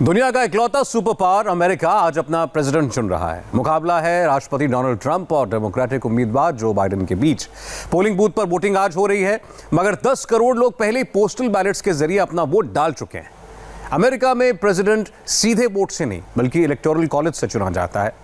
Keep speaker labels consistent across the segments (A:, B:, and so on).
A: दुनिया का इकलौता सुपर पावर अमेरिका आज अपना प्रेसिडेंट चुन रहा है। मुकाबला है राष्ट्रपति डोनाल्ड ट्रंप और डेमोक्रेटिक उम्मीदवार जो बाइडेन के बीच। पोलिंग बूथ पर वोटिंग आज हो रही है, मगर 10 करोड़ लोग पहले ही पोस्टल बैलेट्स के जरिए अपना वोट डाल चुके हैं। अमेरिका में प्रेसिडेंट सीधे वोट से नहीं बल्कि इलेक्टोरल कॉलेज से चुना जाता है।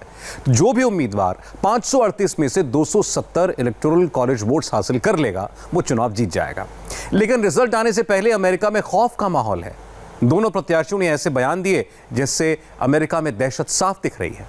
A: जो भी उम्मीदवार 538 में से 270 इलेक्टोरल कॉलेज वोट्स हासिल कर लेगा वो चुनाव जीत जाएगा। लेकिन रिजल्ट आने से पहले अमेरिका में खौफ का माहौल है। दोनों प्रत्याशियों ने ऐसे बयान दिए जिससे अमेरिका में दहशत साफ दिख रही है।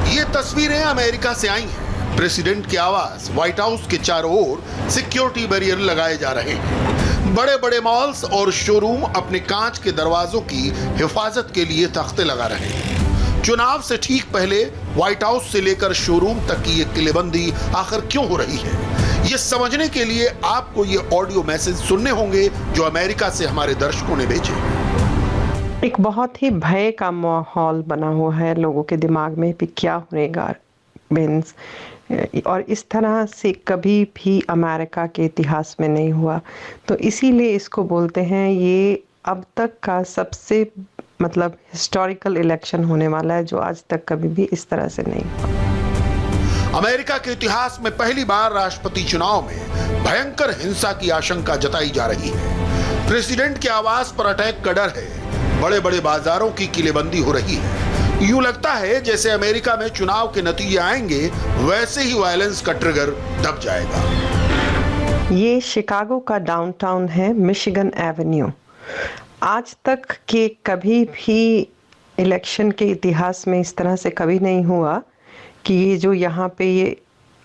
B: ये तस्वीरें अमेरिका से आई हैं। प्रेसिडेंट के आवास व्हाइट हाउस के चारों ओर सिक्योरिटी बैरियर लगाए जा रहे हैं। बड़े बड़े मॉल्स और शोरूम अपने कांच के दरवाजों की हिफाजत के लिए तख्ते लगा रहे हैं। चुनाव से ठीक पहले व्हाइट हाउस से लेकर शोरूम तक की ये किलेबंदी आखिर क्यों हो रही है, ये समझने के लिए आपको ये ऑडियो मैसेज सुनने होंगे जो अमेरिका से हमारे दर्शकों ने भेजे।
C: एक बहुत ही भय का माहौल बना हुआ है लोगों के दिमाग में भी क्या होगा मीन्स, और इस तरह से कभी भी अमेरिका के इतिहास में नहीं हुआ। तो इसीलिए इसको बोलते हैं ये अब तक का सबसे हिस्टोरिकल इलेक्शन होने वाला है जो आज तक कभी भी इस तरह से नहीं हुआ।
B: अमेरिका के इतिहास में पहली बार राष्ट्रपति चुनाव में भयंकर हिंसा की आशंका जताई जा रही है। प्रेसिडेंट के आवास पर अटैक का डर है। बड़े बड़े बाजारों की किलेबंदी हो रही है। यूं लगता है जैसे अमेरिका में चुनाव के नतीजे आएंगे वैसे ही वायलेंस का ट्रिगर दब जाएगा।
C: ये शिकागो का डाउनटाउन है, मिशिगन एवेन्यू। आज तक के कभी भी इलेक्शन के इतिहास में इस तरह से कभी नहीं हुआ कि ये जो यहाँ पे ये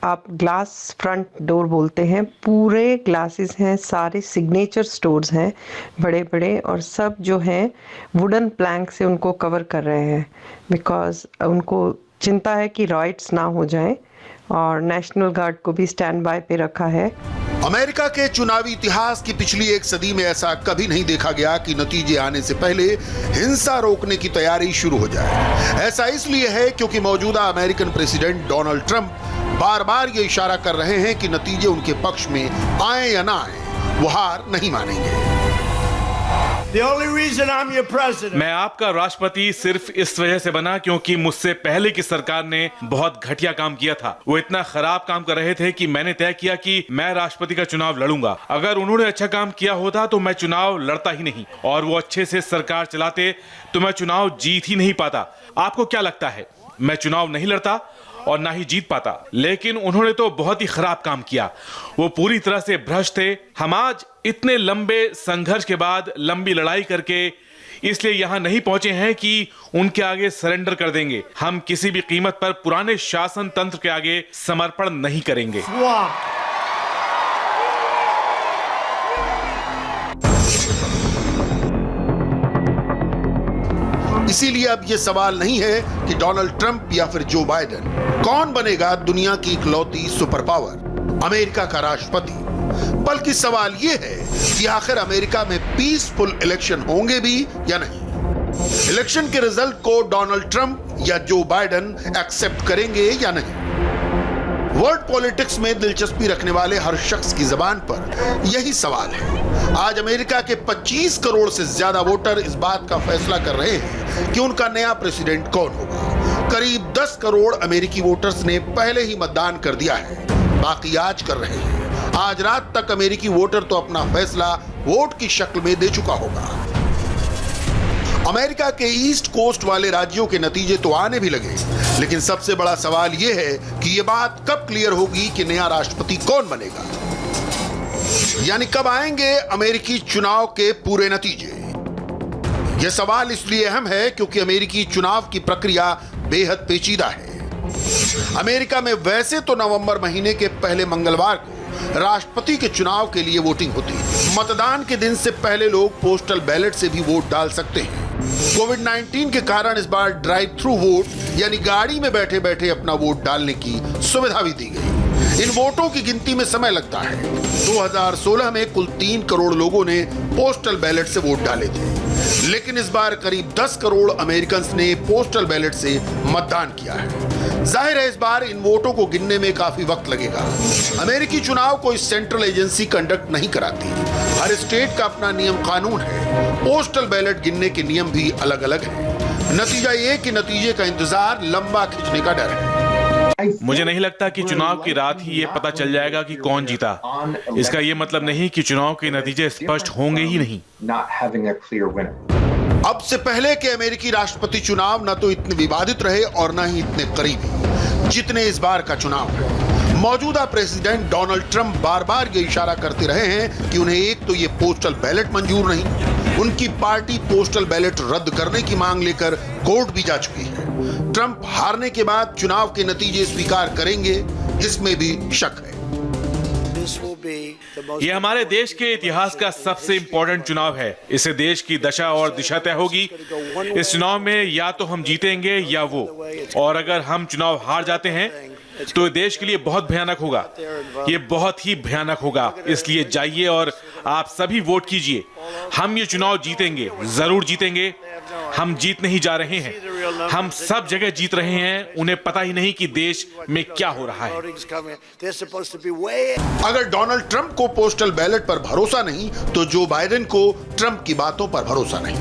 C: आप ग्लास फ्रंट डोर बोलते हैं, पूरे ग्लासेस हैं, सारे सिग्नेचर स्टोर्स हैं बड़े बड़े, और सब जो हैं वुडन प्लैंक से उनको कवर कर रहे हैं बिकॉज उनको चिंता है कि राइट्स ना हो जाएं, और नेशनल गार्ड को भी स्टैंड बाय पे रखा है।
B: अमेरिका के चुनावी इतिहास की पिछली एक सदी में ऐसा कभी नहीं देखा गया कि नतीजे आने से पहले हिंसा रोकने की तैयारी शुरू हो जाए। ऐसा इसलिए है क्योंकि मौजूदा अमेरिकन प्रेसिडेंट डोनाल्ड ट्रंप बार बार ये इशारा कर रहे हैं कि नतीजे उनके पक्ष में आए या ना आए वो हार नहीं मानेंगे।
D: मैं आपका राष्ट्रपति सिर्फ इस वजह से बना क्योंकि मुझसे पहले की सरकार ने बहुत घटिया काम किया था। वो इतना खराब काम कर रहे थे कि मैंने तय किया कि मैं राष्ट्रपति का चुनाव लड़ूंगा। अगर उन्होंने अच्छा काम किया होता तो मैं चुनाव लड़ता ही नहीं, और वो अच्छे से सरकार चलाते तो मैं चुनाव जीत ही नहीं पाता। आपको क्या लगता है मैं चुनाव नहीं लड़ता और ना ही जीत पाता? लेकिन उन्होंने तो बहुत ही खराब काम किया। वो पूरी तरह से भ्रष्ट थे। हम आज इतने लंबे संघर्ष के बाद, लंबी लड़ाई करके इसलिए यहां नहीं पहुंचे हैं कि उनके आगे सरेंडर कर देंगे। हम किसी भी कीमत पर पुराने शासन तंत्र के आगे समर्पण नहीं करेंगे।
B: इसीलिए अब यह सवाल नहीं है कि डोनाल्ड ट्रंप या फिर जो बाइडेन, कौन बनेगा दुनिया की इकलौती सुपर पावर, अमेरिका का राष्ट्रपति, बल्कि सवाल यह है कि आखिर अमेरिका में पीसफुल इलेक्शन होंगे भी या नहीं। इलेक्शन के रिजल्ट को डोनाल्ड ट्रंप या जो बाइडेन एक्सेप्ट करेंगे या नहीं। वर्ल्ड पॉलिटिक्स में दिलचस्पी रखने वाले हर शख्स की जबान पर यही सवाल है। आज अमेरिका के 25 करोड़ से ज्यादा वोटर इस बात का फैसला कर रहे हैं कि उनका नया प्रेसिडेंट कौन होगा। करीब 10 करोड़ अमेरिकी वोटर्स ने पहले ही मतदान कर दिया है, बाकी आज कर रहे हैं। आज रात तक अमेरिकी वोटर तो अपना फैसला वोट की शक्ल में दे चुका होगा। अमेरिका के ईस्ट कोस्ट वाले राज्यों के नतीजे तो आने भी लगे, लेकिन सबसे बड़ा सवाल यह है कि यह बात कब क्लियर होगी कि नया राष्ट्रपति कौन बनेगा, यानी कब आएंगे अमेरिकी चुनाव के पूरे नतीजे। यह सवाल इसलिए अहम है क्योंकि अमेरिकी चुनाव की प्रक्रिया बेहद पेचीदा है। अमेरिका में वैसे तो नवंबर महीने के पहले मंगलवार को राष्ट्रपति के चुनाव के लिए वोटिंग होती है। मतदान के दिन से पहले लोग पोस्टल बैलेट से भी वोट डाल सकते हैं। कोविड-19 के कारण इस बार ड्राइव थ्रू वोट यानी गाड़ी में बैठे बैठे अपना वोट डालने की सुविधा भी दी गई। इन वोटों की गिनती में समय लगता है। 2016 में कुल 3 करोड़ लोगों ने पोस्टल बैलेट से वोट डाले थे, लेकिन इस बार करीब 10 करोड़ अमेरिकन्स ने पोस्टल बैलेट से मतदान किया है। जाहिर है इस बार इन वोटों को गिनने में काफी वक्त लगेगा। अमेरिकी चुनाव कोई सेंट्रल एजेंसी कंडक्ट नहीं कराती। हर स्टेट का अपना नियम कानून है। पोस्टल बैलेट गिनने के नियम भी अलग अलग हैं। नतीजा ये कि नतीजे का इंतजार लंबा खिंचने का डर है।
D: मुझे नहीं लगता कि चुनाव की रात ही ये पता चल जाएगा कि कौन जीता। इसका ये मतलब नहीं कि चुनाव के नतीजे स्पष्ट होंगे ही नहीं।
B: अब से पहले के अमेरिकी राष्ट्रपति चुनाव न तो इतने विवादित रहे और न ही इतने करीबी जितने इस बार का चुनाव है। मौजूदा प्रेसिडेंट डोनाल्ड ट्रंप बार बार ये इशारा करते रहे हैं कि उन्हें एक तो ये पोस्टल बैलेट मंजूर नहीं, उनकी पार्टी पोस्टल बैलेट रद्द करने की मांग लेकर कोर्ट भी जा चुकी है। ट्रंप हारने के बाद चुनाव के नतीजे स्वीकार करेंगे, इसमें भी शक है।
D: ये हमारे देश के इतिहास का सबसे इंपॉर्टेंट चुनाव है। इससे देश की दशा और दिशा तय होगी। इस चुनाव में या तो हम जीतेंगे या वो, और अगर हम चुनाव हार जाते हैं तो देश के लिए बहुत भयानक होगा। ये बहुत ही भयानक होगा। इसलिए जाइए और आप सभी वोट कीजिए। हम ये चुनाव जीतेंगे, जरूर जीतेंगे। हम जीत नहीं जा रहे हैं, हम सब जगह जीत रहे हैं। उन्हें पता ही नहीं कि देश में क्या हो रहा है।
B: अगर डोनाल्ड ट्रंप को पोस्टल बैलेट पर भरोसा नहीं तो जो बाइडेन को ट्रंप की बातों पर भरोसा नहीं।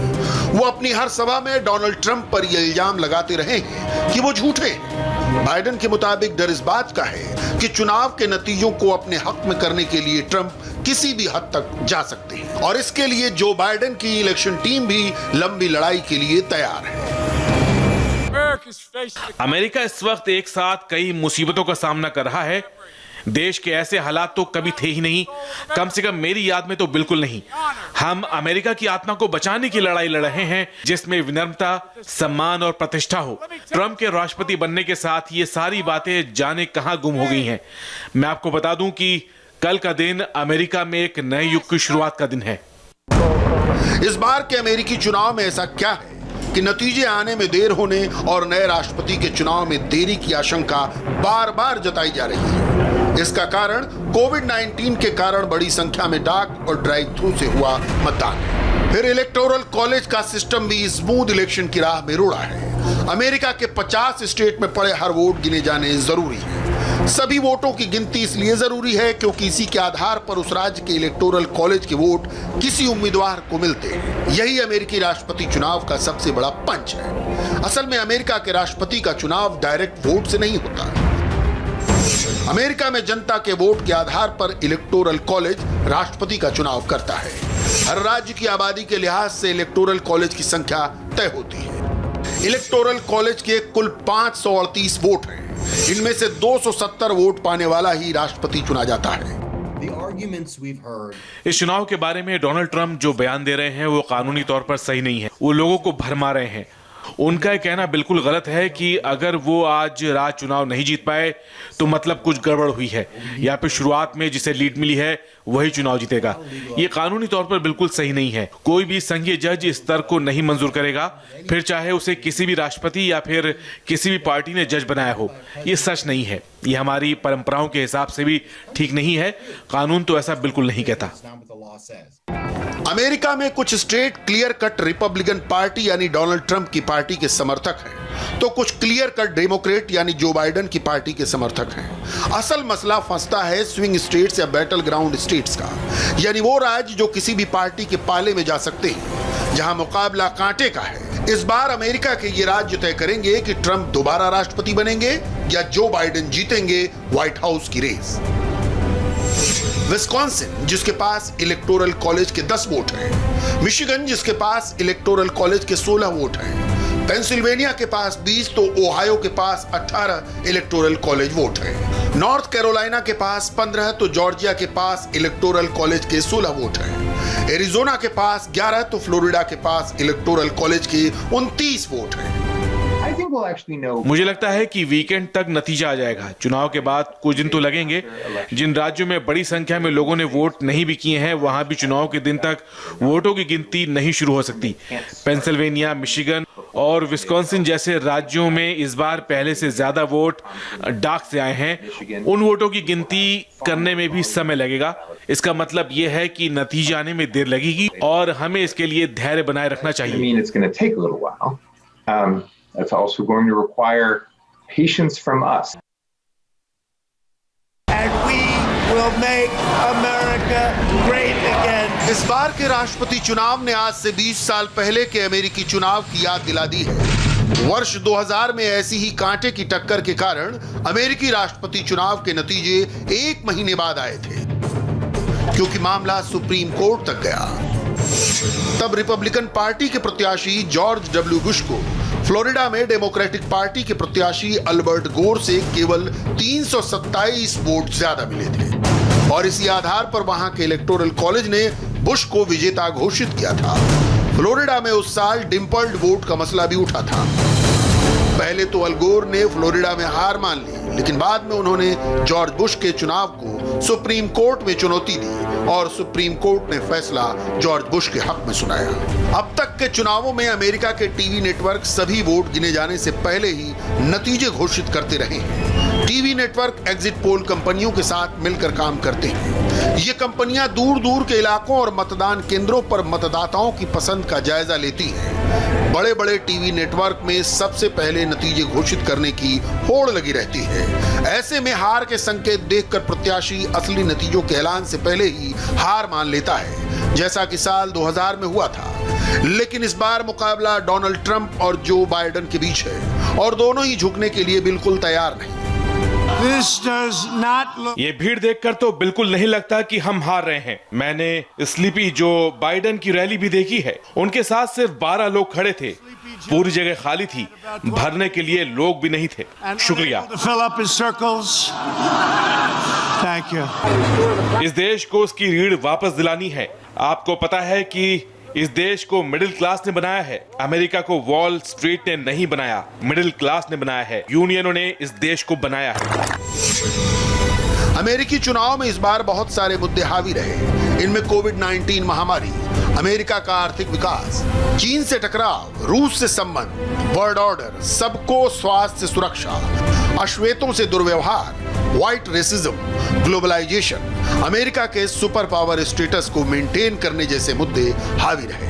B: वो अपनी हर सभा में डोनाल्ड ट्रंप पर यह इल्जाम लगाते रहे हैं कि वो झूठे हैं। बाइडेन के मुताबिक डर इस बात का है कि चुनाव के नतीजों को अपने हक में करने के लिए ट्रंप किसी भी हद तक जा सकते हैं, और इसके लिए जो बाइडेन की इलेक्शन टीम भी लंबी लड़ाई के लिए तैयार है।
D: अमेरिका इस वक्त एक साथ कई मुसीबतों का सामना कर रहा है। देश के ऐसे हालात तो कभी थे ही नहीं, कम से कम मेरी याद में तो बिल्कुल नहीं। हम अमेरिका की आत्मा को बचाने की लड़ाई लड़ रहे हैं, जिसमें विनम्रता, सम्मान और प्रतिष्ठा हो। ट्रंप के राष्ट्रपति बनने के साथ ये सारी बातें जाने कहां गुम हो गई हैं। मैं आपको बता दूं कि कल का दिन अमेरिका में एक नए युग की शुरुआत का दिन है।
B: इस बार के अमेरिकी चुनाव में ऐसा क्या है कि नतीजे आने में देर होने और नए राष्ट्रपति के चुनाव में देरी की आशंका बार बार जताई जा रही है। इसका कारण कोविड-19 के कारण बड़ी संख्या में डाक और ड्राइव थ्रू से हुआ मतदान। फिर इलेक्टोरल कॉलेज का सिस्टम भी स्मूथ इलेक्शन की राह में रुड़ा है। अमेरिका के 50 स्टेट में पड़े हर वोट गिने जाने जरूरी है। सभी वोटों की गिनती इसलिए जरूरी है क्योंकि इसी के आधार पर उस राज्य के इलेक्टोरल कॉलेज के वोट किसी उम्मीदवार को मिलते हैं। यही अमेरिकी राष्ट्रपति चुनाव का सबसे बड़ा पंच है। असल में अमेरिका के राष्ट्रपति का चुनाव डायरेक्ट वोट से नहीं होता। अमेरिका में जनता के वोट के आधार पर इलेक्टोरल कॉलेज राष्ट्रपति का चुनाव करता है। हर राज्य की आबादी के लिहाज से इलेक्टोरल कॉलेज की संख्या तय होती है। इलेक्टोरल कॉलेज के कुल 538 वोट हैं। इनमें से 270 वोट पाने वाला ही राष्ट्रपति चुना जाता है।
D: इस चुनाव के बारे में डोनाल्ड ट्रंप जो बयान दे रहे हैं वो कानूनी तौर पर सही नहीं है। वो लोगों को भरमा रहे हैं। उनका यह कहना बिल्कुल गलत है कि अगर वो आज रात चुनाव नहीं जीत पाए तो मतलब कुछ गड़बड़ हुई है, या फिर शुरुआत में जिसे लीड मिली है वही चुनाव जीतेगा। ये कानूनी तौर पर बिल्कुल सही नहीं है। कोई भी संघीय जज इस तर्क को नहीं मंजूर करेगा, फिर चाहे उसे किसी भी राष्ट्रपति या फिर किसी भी पार्टी ने जज बनाया हो। ये सच नहीं है। ये हमारी परंपराओं के हिसाब से भी ठीक नहीं है। कानून तो ऐसा बिल्कुल नहीं कहता।
B: अमेरिका में कुछ state clear cut Republican party यानी डोनाल्ड ट्रंप की पार्टी के समर्थक हैं, तो कुछ क्लियर कट डेमोक्रेट यानी जो बाइडेन की पार्टी के समर्थक हैं। असल मसला फंसता है स्विंग स्टेट्स या बैटल ग्राउंड स्टेट्स का, यानी वो राज्य जो किसी भी पार्टी के पाले में जा सकते हैं, जहां मुकाबला कांटे का है। इस बार अमेरिका के ये राज्य तय करेंगे कि ट्रंप दोबारा राष्ट्रपति बनेंगे या जो बाइडेन जीतेंगे व्हाइट हाउस की रेस। विस्कॉन्सिन जिसके पास इलेक्टोरल कॉलेज के 10 वोट हैं, मिशिगन जिसके पास इलेक्टोरल कॉलेज के 16 वोट हैं, पेंसिल्वेनिया के पास 20 तो ओहायो के पास 18 इलेक्टोरल कॉलेज वोट हैं, नॉर्थ कैरोलिना के पास 15 तो जॉर्जिया के पास इलेक्टोरल कॉलेज के 16 वोट हैं, एरिजोना के पास 11 तो फ्लोरिडा के पास इलेक्टोरल कॉलेज के 29 वोट हैं।
D: मुझे लगता है कि वीकेंड तक नतीजा आ जाएगा। चुनाव के बाद कुछ दिन तो लगेंगे। जिन राज्यों में बड़ी संख्या में लोगों ने वोट नहीं भी किए हैं वहां भी चुनाव के दिन तक वोटों की गिनती नहीं शुरू हो सकती। पेंसिल्वेनिया, मिशिगन और विस्कॉन्सिन जैसे राज्यों में इस बार पहले से ज्यादा वोट डाक से आए हैं। उन वोटों की गिनती करने में भी समय लगेगा। इसका मतलब यह है कि नतीजे आने में देर लगेगी और हमें इसके लिए धैर्य बनाए रखना चाहिए।
E: It's also going to require patience from us.
F: And we will make America great again.
B: इस बार के राष्ट्रपति चुनाव ने आज से 20 साल पहले के अमेरिकी चुनाव की याद दिला दी है। वर्ष 2000 में ऐसी ही कांटे की टक्कर के कारण अमेरिकी राष्ट्रपति चुनाव के नतीजे 1 महीने बाद आए थे, क्योंकि मामला सुप्रीम कोर्ट तक गया। तब रिपब्लिकन पार्टी के प्रत्याशी जॉर्ज डब्ल्यू बुश को फ्लोरिडा में डेमोक्रेटिक पार्टी के प्रत्याशी अल्बर्ट गोर से केवल 327 वोट ज्यादा मिले थे और इसी आधार पर वहां के इलेक्टोरल कॉलेज ने बुश को विजेता घोषित किया था। फ्लोरिडा में उस साल डिम्पल्ड वोट का मसला भी उठा था। पहले तो अल गोर ने फ्लोरिडा में हार मान ली, लेकिन बाद में उन्होंने जॉर्ज बुश के चुनाव को सुप्रीम कोर्ट में चुनौती दी और सुप्रीम कोर्ट ने फैसला जॉर्ज बुश के हक में सुनाया। अब तक के चुनावों में अमेरिका के टीवी नेटवर्क सभी वोट गिने जाने से पहले ही नतीजे घोषित करते रहे हैं। टीवी नेटवर्क एग्जिट पोल कंपनियों के साथ मिलकर काम करते हैं। ये कंपनियां दूर दूर के इलाकों और मतदान केंद्रों पर मतदाताओं की पसंद का जायजा लेती हैं। बड़े बड़े टीवी नेटवर्क में सबसे पहले नतीजे घोषित करने की होड़ लगी रहती है। ऐसे में हार के संकेत देखकर प्रत्याशी असली नतीजों के ऐलान से पहले ही हार मान लेता है, जैसा कि साल 2000 में हुआ था। लेकिन इस बार मुकाबला डोनाल्ड ट्रंप और जो बाइडेन के बीच है और दोनों ही झुकने के लिए बिल्कुल तैयार नहीं।
D: ये भीड़ देखकर तो बिल्कुल नहीं लगता कि हम हार रहे हैं। मैंने स्लीपी जो बाइडेन की रैली भी देखी है। उनके साथ सिर्फ 12 लोग खड़े थे, पूरी जगह खाली थी, भरने के लिए लोग भी नहीं थे। शुक्रिया। इस देश को उसकी रीढ़ वापस दिलानी है। आपको पता है कि इस देश को मिडिल क्लास ने बनाया है। अमेरिका को वॉल स्ट्रीट ने नहीं बनाया, मिडिल क्लास ने बनाया है। यूनियनों ने इस देश को बनाया है।
B: अमेरिकी चुनाव में इस बार बहुत सारे मुद्दे हावी रहे। इनमें कोविड-19 महामारी, अमेरिका का आर्थिक विकास, चीन से टकराव, रूस से संबंध, वर्ल्ड ऑर्डर, सबको स्वास्थ्य सुरक्षा, अश्वेतों से दुर्व्यवहार, व्हाइट रेसिज्म, ग्लोबलाइजेशन, अमेरिका के सुपर पावर स्टेटस को मेंटेन करने जैसे मुद्दे हावी रहे।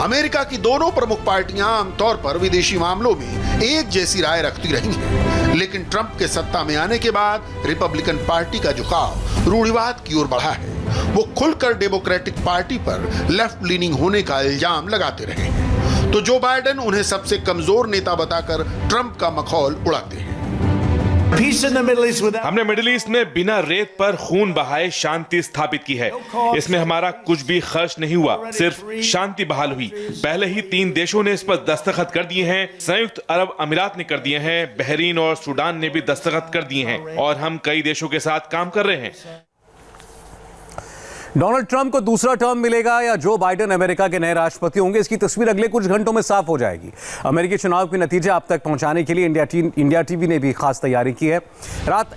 B: अमेरिका की दोनों प्रमुख पार्टियां आमतौर पर विदेशी मामलों में एक जैसी राय रखती रही हैं, लेकिन ट्रंप के सत्ता में आने के बाद रिपब्लिकन पार्टी का झुकाव रूढ़िवाद की ओर बढ़ा है। वो खुलकर डेमोक्रेटिक पार्टी पर लेफ्ट लीनिंग होने का इल्जाम लगाते रहे हैं, तो जो बाइडेन उन्हें सबसे कमजोर नेता बताकर ट्रंप का मखौल उड़ाते हैं।
D: हमने मिडिल ईस्ट में बिना रेत पर खून बहाए शांति स्थापित की है। इसमें हमारा कुछ भी खर्च नहीं हुआ, सिर्फ शांति बहाल हुई। पहले ही 3 देशों ने इस पर दस्तखत कर दिए हैं। संयुक्त अरब अमीरात ने कर दिए हैं, बहरीन और सूडान ने भी दस्तखत कर दिए हैं और हम कई देशों के साथ काम कर रहे हैं।
A: डोनाल्ड ट्रंप को दूसरा टर्म मिलेगा या जो बाइडेन अमेरिका के नए राष्ट्रपति होंगे, इसकी तस्वीर अगले कुछ घंटों में साफ हो जाएगी। अमेरिकी चुनाव के नतीजे आप तक पहुंचाने के लिए इंडिया टीवी ने भी खास तैयारी की है। रात